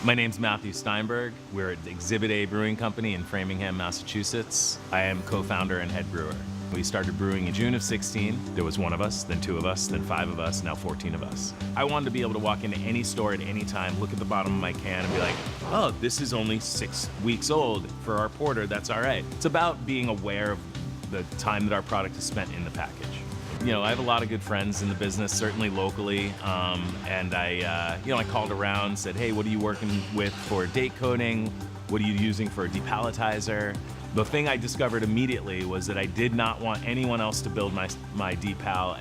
My name's Matthew Steinberg. We're at Exhibit A Brewing Company in Framingham, Massachusetts. I am co-founder and head brewer. We started brewing in June of 16. There was one of us, then two of us, then 5 of us, now 14 of us. I wanted to be able to walk into any store at any time, look at the bottom of my can and be like, oh, this is only 6 weeks old for our porter, that's all right. It's about being aware of the time that our product is spent in the package. You know, I have a lot of good friends in the business, certainly locally, and I called around, said, hey, what are you working with for date coding? What are you using for a depalletizer? The thing I discovered immediately was that I did not want anyone else to build my depal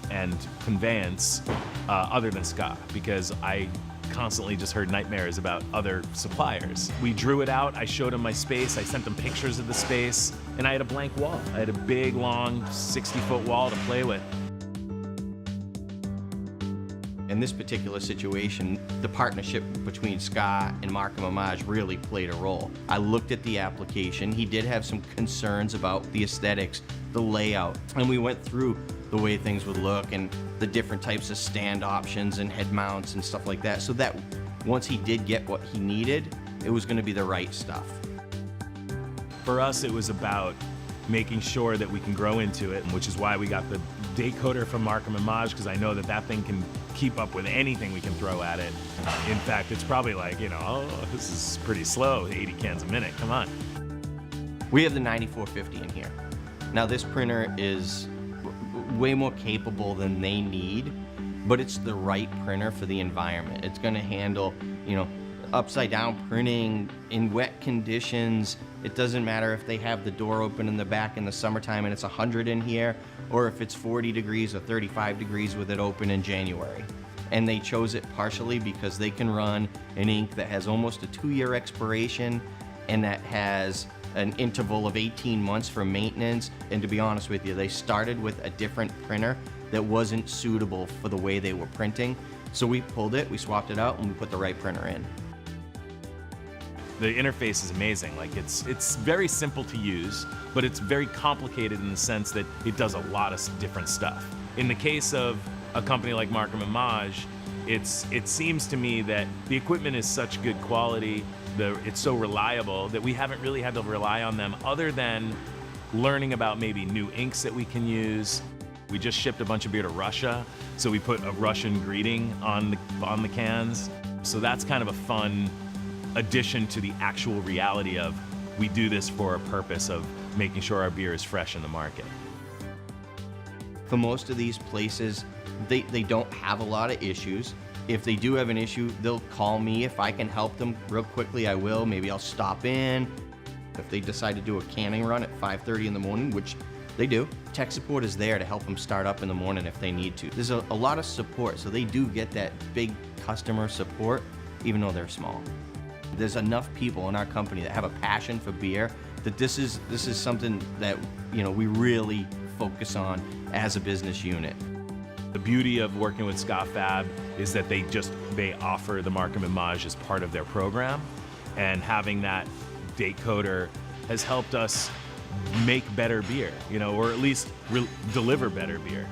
and conveyance other than Ska, because I constantly just heard nightmares about other suppliers. We drew it out, I showed them my space, I sent them pictures of the space, and I had a blank wall. I had a big, long, 60-foot wall to play with. In this particular situation, the partnership between Ska and Markem-Imaje really played a role. I looked at the application. He did have some concerns about the aesthetics, the layout, and we went through the way things would look and the different types of stand options and head mounts and stuff like that, so that once he did get what he needed, it was going to be the right stuff. For us, it was about making sure that we can grow into it, which is why we got the date coder from Markem-Imaje, because I know that that thing can keep up with anything we can throw at it. In fact, it's probably like, you know, oh, this is pretty slow, 80 cans a minute, come on. We have the 9450 in here. Now this printer is way more capable than they need, but it's the right printer for the environment. It's going to handle, you know, upside down printing in wet conditions. It doesn't matter if they have the door open in the back in the summertime and it's 100 in here, or if it's 40 degrees or 35 degrees with it open in January. And they chose it partially because they can run an ink that has almost a 2-year expiration and that has an interval of 18 months for maintenance. And to be honest with you, they started with a different printer that wasn't suitable for the way they were printing. So we pulled it, we swapped it out, and we put the right printer in. The interface is amazing. Like it's very simple to use, but it's very complicated in the sense that it does a lot of different stuff. In the case of a company like Markem-Imaje, it seems to me that the equipment is such good quality, it's so reliable that we haven't really had to rely on them other than learning about maybe new inks that we can use. We just shipped a bunch of beer to Russia, so we put a Russian greeting on the cans. So that's kind of a fun addition to the actual reality of we do this for a purpose of making sure our beer is fresh in the market. For most of these places, they don't have a lot of issues. If they do have an issue, they'll call me. If I can help them real quickly, I will. Maybe I'll stop in. If they decide to do a canning run at 5:30 in the morning, which they do, tech support is there to help them start up in the morning if they need to. There's a lot of support, so they do get that big customer support, even though they're small. There's enough people in our company that have a passion for beer that this is something that, you know, we really focus on as a business unit. The beauty of working with Ska Fab is that they offer the Markem-Imaje as part of their program, and having that date coder has helped us make better beer, you know, or at least deliver better beer.